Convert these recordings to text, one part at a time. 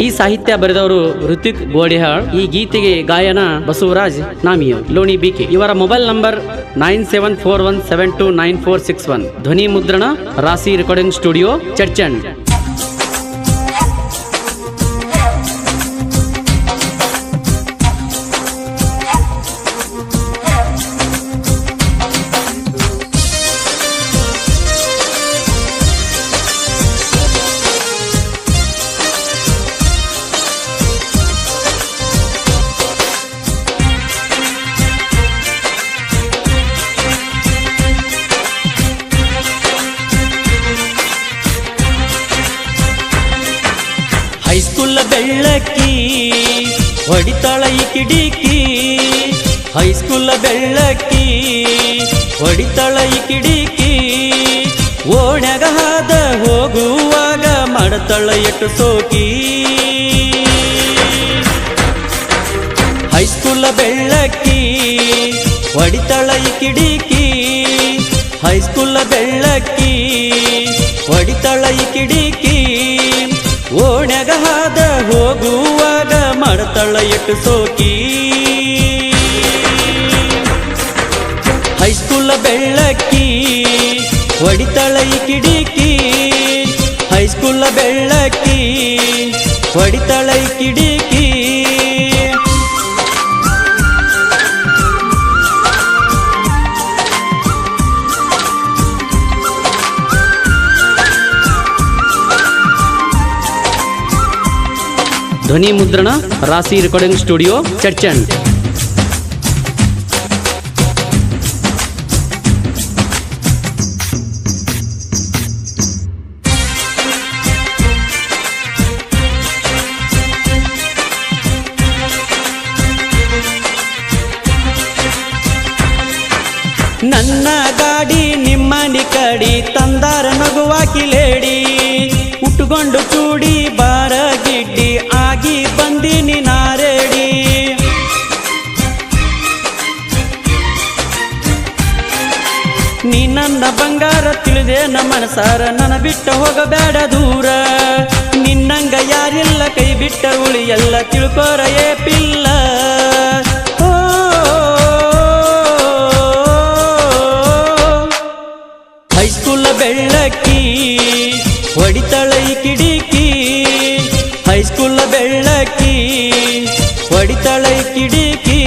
ಈ ಸಾಹಿತ್ಯ ಬರೆದವರು ಋತಿಕ್ ಗೋಡಿಹಾಳ್. ಈ ಗೀತೆಗೆ ಗಾಯನ ಬಸವರಾಜ್ ನಾಮಿಯೋ ಲೋಣಿ ಬಿಕೆ. ಇವರ ಮೊಬೈಲ್ ನಂಬರ್ 9741729461. ಧ್ವನಿ ಮುದ್ರಣ ರಾಶಿ ರೆಕಾರ್ಡಿಂಗ್ ಸ್ಟುಡಿಯೋ ಚರ್ಚಂಡ್. ಹೈಸ್ಕೂಲ್ ಬೆಳ್ಳಕ್ಕಿ ಹೊಡಿತಾಳ ಈ ಕಿಡಿಕಿ. ಹೈಸ್ಕೂಲ್ ಬೆಳ್ಳಕ್ಕಿ ಹೊಡಿತಾಳ ಈ ಕಿಡಿಕಿ. ಓಣ್ಯಾಗ ಹಾದ ಹೋಗುವಾಗ ಮಾಡತಾಳ ಎಟ್ಟು ಸೋಕಿ. ಹೈಸ್ಕೂಲ್ ಬೆಳ್ಳಕ್ಕಿ ಹೊಡಿತಾಳ ಈ ಕಿಡಿಕಿ. ಹೈಸ್ಕೂಲ್ ಬೆಳ್ಳಕ್ಕಿ ಹೊಡಿತಾಳ ಈ ಕಿಡಿಕಿ. ಓಣ್ಯಾಗ ಹಾದ ಹೋಗುವಾಗ ಮಾಡತಾಳ ಎಟ್ಟು ಸೋಕಿ. ಹೈಸ್ಕೂಲ್ ಬೆಳ್ಳಕ್ಕಿ ಹೊಡಿತಾಳ ಈ ಕಿಡಿಕಿ. ಹೈಸ್ಕೂಲ್ ಬೆಳ್ಳಕ್ಕಿ ಹೊಡಿತಾಳ ಈ ಕಿಡಿಕಿ. ಧ್ವನಿ ಮುದ್ರಣ ರಾಶಿ ರೆಕಾರ್ಡಿಂಗ್ ಸ್ಟುಡಿಯೋ ಚರ್ಚಂಡ್. ನನ್ನ ಗಾಡಿ ನಿಮ್ಮನಿ ಕಡಿ ತಂದಾರ ನಗುವಾಕಿಲೇಡಿ. ಉಟ್ಕೊಂಡು ಚೂಡಿ ಬಾರ ಗಿಡ್ಡಿ ಆಗಿ ಬಂದಿನಿ ನಾರೇಡಿ. ನೀ ನನ್ನ ಬಂಗಾರ ತಿಳಿದೆ ನ ಮನಸಾರ, ನನ್ನ ಬಿಟ್ಟ ಹೋಗಬೇಡ ದೂರ. ನಿನ್ನಂಗ ಯಾರಿಲ್ಲ ಕೈ ಬಿಟ್ಟ ಉಳಿಯಲ್ಲ ತಿಳ್ಕೋರ ಏ ಪಿಲ್ಲ. ಹೈಸ್ಕೂಲ್ ಬೆಳ್ಳಕ್ಕಿ ಹೊಡಿತಾಳ ಈ ಕಿಡಿಕಿ. ಹೈಸ್ಕೂಲ್ ಬೆಳ್ಳಕ್ಕಿ ಹೊಡಿತಾಳ ಈ ಕಿಡಿಕಿ.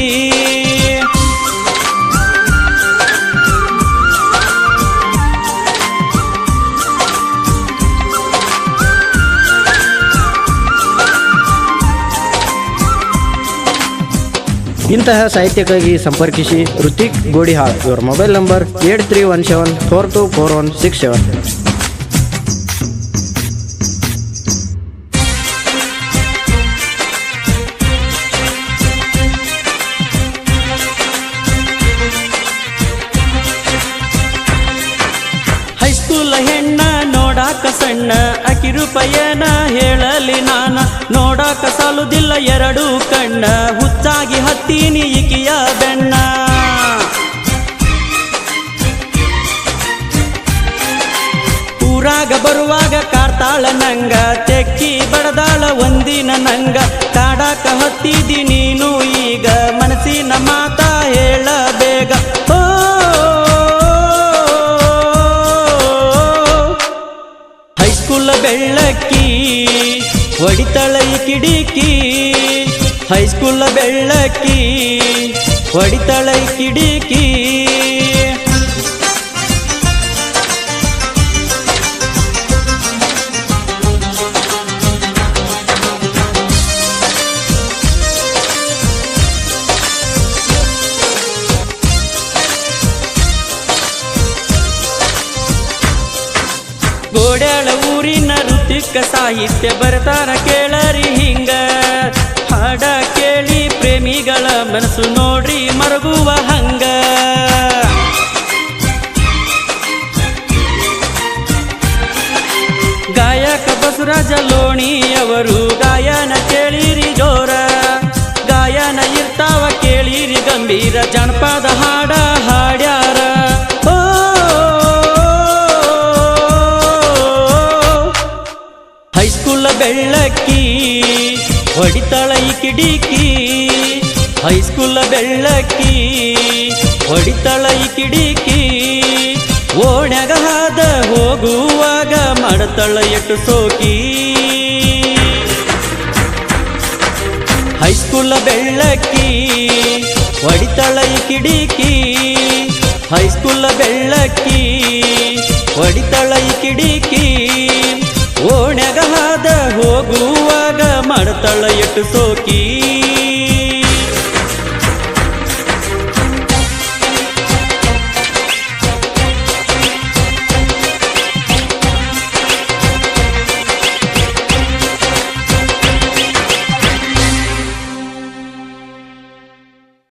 ಇಂತಹ ಸಾಹಿತ್ಯಕ್ಕಾಗಿ ಸಂಪರ್ಕಿಸಿ ಋತಿಕ್ ಗೋಡಿಹಾಳ್. ಇವರ ಮೊಬೈಲ್ ನಂಬರ್ 8317424167. ಹೈಸ್ಕೂಲ್ ಹೆಣ್ಣ ನೋಡಾಕ ಸಣ್ಣ ಅಕಿ ರೂಪಾಯನ ಹೇಳಲಿ ನಾನ. ನೋಡಾಕ ಸಾಲುದಿಲ್ಲ ಎರಡು ಕಣ್ಣ, ಹುಚ್ಚಾಗಿ ಹತ್ತೀನಿ ಈಕಿಯ ಬೆಣ್ಣ. ಊರಾಗ ಬರುವಾಗ ಕಾಡ್ತಾಳ ನಂಗ, ತೆಕ್ಕಿ ಬಡದಾಳ ಒಂದಿನ ನಂಗ. ಕಾಡಾಕ ಹತ್ತಿದಿ ನೀನು ಈಗ, ಮನಸ್ಸಿನ ಮಾತ ಹೇಳ ಬೇಗ. ಹೈಸ್ಕೂಲ್ ಬೆಳ್ಳಕ್ಕಿ ಹೊಡಿತಾಳ ಈ ಕಿಡಿಕಿ. ಹೈಸ್ಕೂಲ್ ಬೆಳ್ಳಕ್ಕಿ ಹೊಡಿತಾಳ ಈ ಕಿಡಿಕಿ. ಗೋಡ್ಯಾಳ ಊರಿನ ಋತಿಕ ಸಾಹಿತ್ಯ ಬರ್ತಾರ ಕೇಳರಿ ಹಿಂಗ. ಹಾಡ ಕೇಳಿ ಪ್ರೇಮಿಗಳ ಮನಸ್ಸು ನೋಡ್ರಿ ಮರಗುವ ಹಂಗ. ಗಾಯಕ ಬಸವರಾಜ ಲೋಣಿಯವರು ಗಾಯನ ಕೇಳಿರಿ ಜೋರ. ಗಾಯನ ಇರ್ತಾವ ಕೇಳಿರಿ ಗಂಭೀರ, ಜನಪದ ಹಾಡ ಹಾಡ್ಯಾರ. ಹೈಸ್ಕೂಲ್ ಬೆಳ್ಳ ಬೆಳ್ಳಕ್ಕಿ ಹೊಡಿತಾಳ ಈ ಕಿಡಿಕಿ ಹೈಸ್ಕೂಲ ಬೆಳ್ಳಕ್ಕಿ ಹೊಡಿತಾಳ ಈ ಕಿಡಿಕಿ ಓಣ್ಯಾಗ ಹಾದ ಹೋಗುವಾಗ ಮಾಡತಾಳ ಎಟ್ಟು ಸೋಕಿ ಹೈಸ್ಕೂಲ ಬೆಳ್ಳಕ್ಕಿ ಹೊಡಿತಾಳ ಈ ಕಿಡಿಕಿ ಹೈಸ್ಕೂಲ ಬೆಳ್ಳಕ್ಕಿ ಹೊಡಿತಾಳ ಈ ಕಿಡಿಕಿ ಓಣ್ಯಾಗ ಹಾದ ಹೋಗುವಾಗ ಮಾಡತಾಳ ಎಟ್ಟು ಸೋಕಿ